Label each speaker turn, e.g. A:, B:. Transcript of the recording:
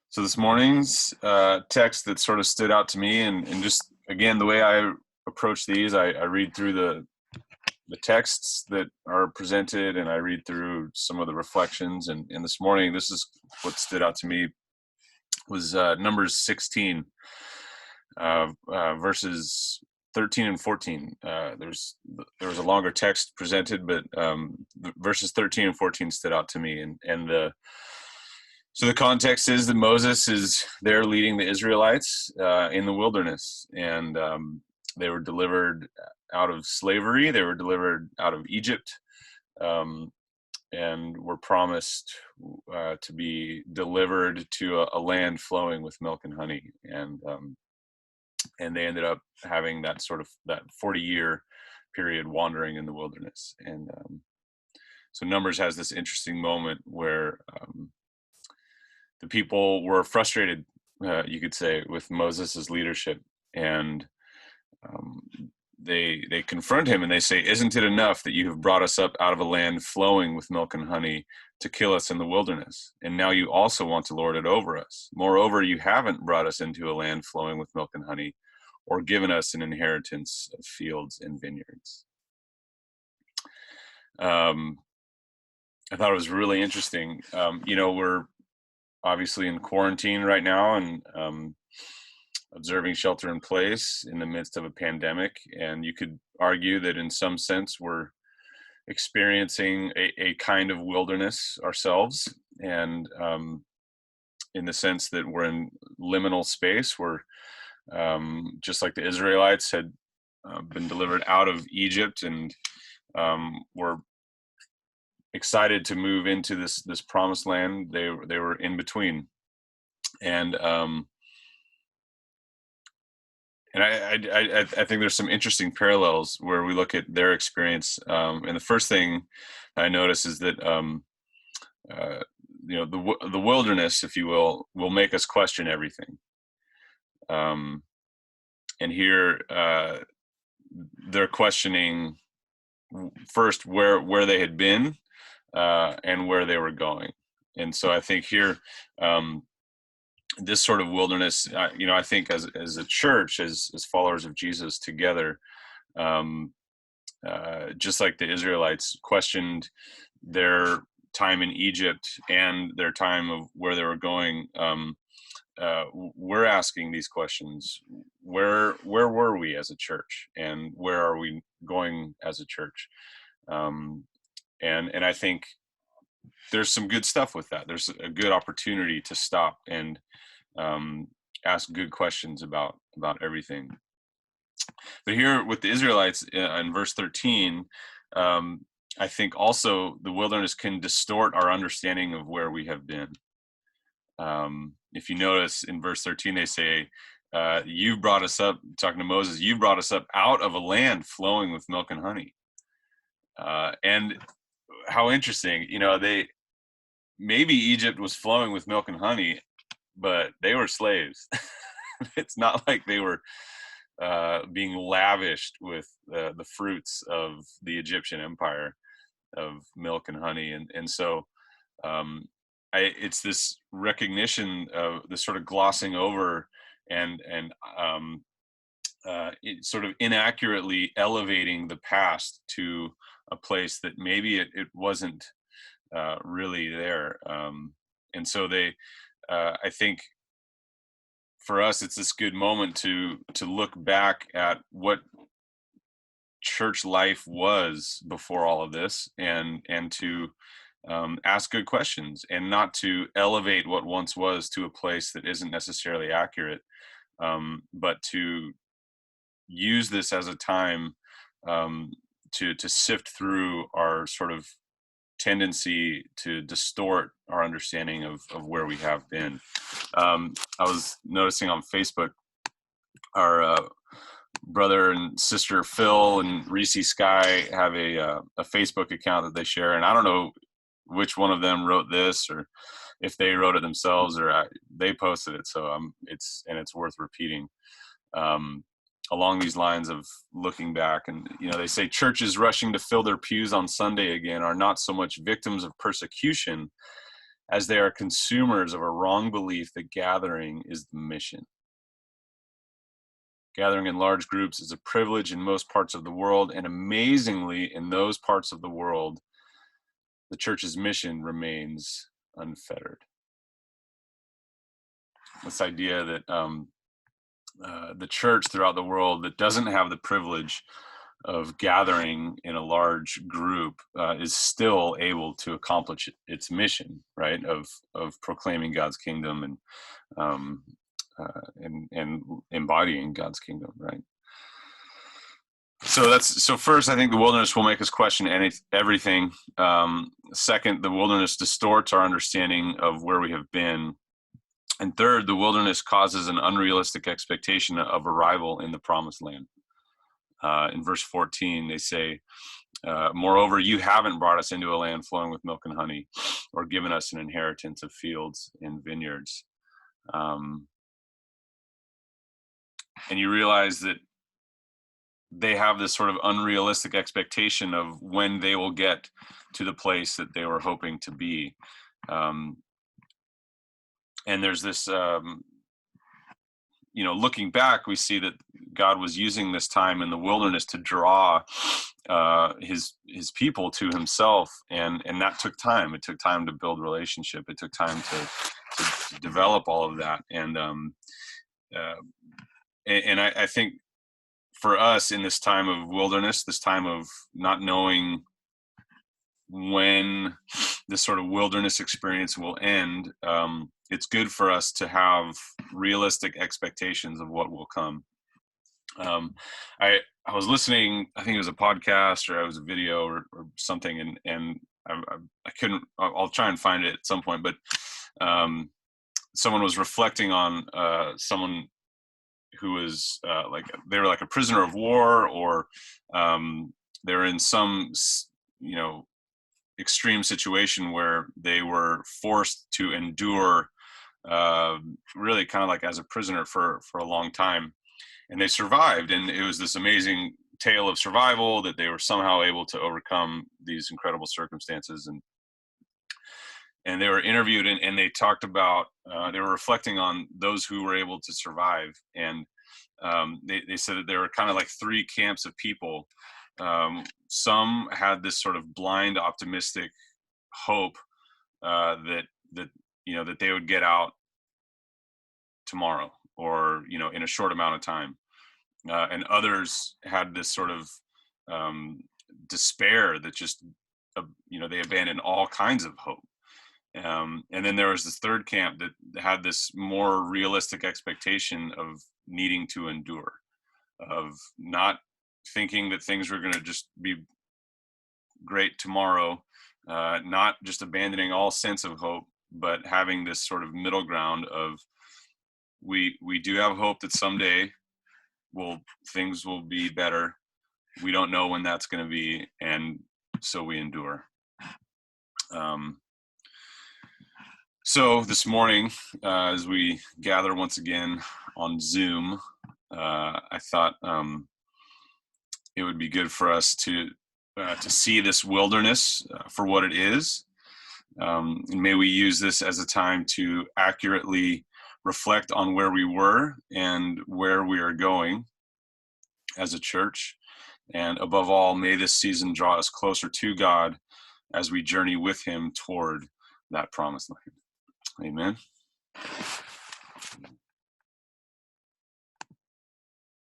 A: So this morning's text that sort of stood out to me, and just again the way I approach these, I read through the texts that are presented, and I read through some of the reflections. And this morning, this is what stood out to me was Numbers 16, verses 13 and 14. There was a longer text presented, but verses 13 and 14 stood out to me, so the context is that Moses is there leading the Israelites in the wilderness, and they were delivered out of slavery. They were delivered out of Egypt, um, and were promised to be delivered to a land flowing with milk and honey. And they ended up having that 40-year period wandering in the wilderness. And so Numbers has this interesting moment where the people were frustrated, you could say, with Moses's leadership, and um, they confront him and they say, "Isn't it enough that you have brought us up out of a land flowing with milk and honey to kill us in the wilderness? And now you also want to lord it over us. Moreover, you haven't brought us into a land flowing with milk and honey, or given us an inheritance of fields and vineyards." Um, I thought it was really interesting. We're obviously in quarantine right now, and observing shelter in place in the midst of a pandemic. And you could argue that in some sense we're experiencing a kind of wilderness ourselves. And in the sense that we're in liminal space, we're just like the Israelites had been delivered out of Egypt, and were excited to move into this promised land. They were in between, and I think there's some interesting parallels where we look at their experience. And the first thing I notice is that uh, the wilderness, if you will make us question everything. Um, and here they're questioning first where they had been, and where they were going. And so I think here, this sort of wilderness, I think as a church, as followers of Jesus together, um, just like the Israelites questioned their time in Egypt and their time of where they were going, we're asking these questions: where were we as a church, and where are we going as a church? Um, and I think there's some good stuff with that. There's a good opportunity to stop and um, ask good questions about everything. But here with the Israelites, in verse 13, um, I think also the wilderness can distort our understanding of where we have been. If you notice in verse 13, they say, "You brought us up," talking to Moses, "you brought us up out of a land flowing with milk and honey." And how interesting, maybe Egypt was flowing with milk and honey, but they were slaves. It's not like they were being lavished with the fruits of the Egyptian empire of milk and honey. And so um, it's this recognition of this sort of glossing over, and it sort of inaccurately elevating the past to a place that maybe it wasn't really there. And so I think for us, it's this good moment to look back at what church life was before all of this, and to ask good questions, and not to elevate what once was to a place that isn't necessarily accurate, but to use this as a time to sift through our sort of tendency to distort our understanding of where we have been. I was noticing on Facebook, our brother and sister Phil and Reese Sky have a Facebook account that they share, and I don't know which one of them wrote this, or if they wrote it themselves, or they posted it. So it's worth repeating. Along these lines of looking back, and they say churches rushing to fill their pews on Sunday again are not so much victims of persecution as they are consumers of a wrong belief that gathering is the mission. Gathering in large groups is a privilege in most parts of the world, and amazingly, in those parts of the world, the church's mission remains unfettered. This idea that the church throughout the world that doesn't have the privilege of gathering in a large group is still able to accomplish its mission, right? Of proclaiming God's kingdom and embodying God's kingdom, right? So first, I think the wilderness will make us question everything. Second, the wilderness distorts our understanding of where we have been. And third, the wilderness causes an unrealistic expectation of arrival in the promised land. In verse 14, they say, moreover, you haven't brought us into a land flowing with milk and honey, or given us an inheritance of fields and vineyards. And you realize that they have this sort of unrealistic expectation of when they will get to the place that they were hoping to be. And there's this, looking back, we see that God was using this time in the wilderness to draw his people to himself, and that took time. It took time to build relationship. It took time to develop all of that, and I think for us in this time of wilderness, this time of not knowing when this sort of wilderness experience will end, it's good for us to have realistic expectations of what will come. I was listening, I think it was a podcast or it was a video or something, and I couldn't, I'll try and find it at some point, but someone was reflecting on someone who was they were like a prisoner of war, or they were in some, extreme situation where they were forced to endure really kind of like as a prisoner for a long time, and they survived, and it was this amazing tale of survival that they were somehow able to overcome these incredible circumstances. And they were interviewed, and they talked about they were reflecting on those who were able to survive, and they said that there were kind of like three camps of people. Some had this sort of blind optimistic hope that they would get out tomorrow, or in a short amount of time, and others had this sort of despair that just they abandoned all kinds of hope. And then there was this third camp that had this more realistic expectation of needing to endure, of not thinking that things were going to just be great tomorrow, not just abandoning all sense of hope, but having this sort of middle ground of we do have hope that someday things will be better. We don't know when that's going to be, and so we endure. So this morning, as we gather once again on Zoom, I thought it would be good for us to see this wilderness for what it is. And may we use this as a time to accurately reflect on where we were and where we are going as a church. And above all, may this season draw us closer to God as we journey with him toward that promised land. Amen.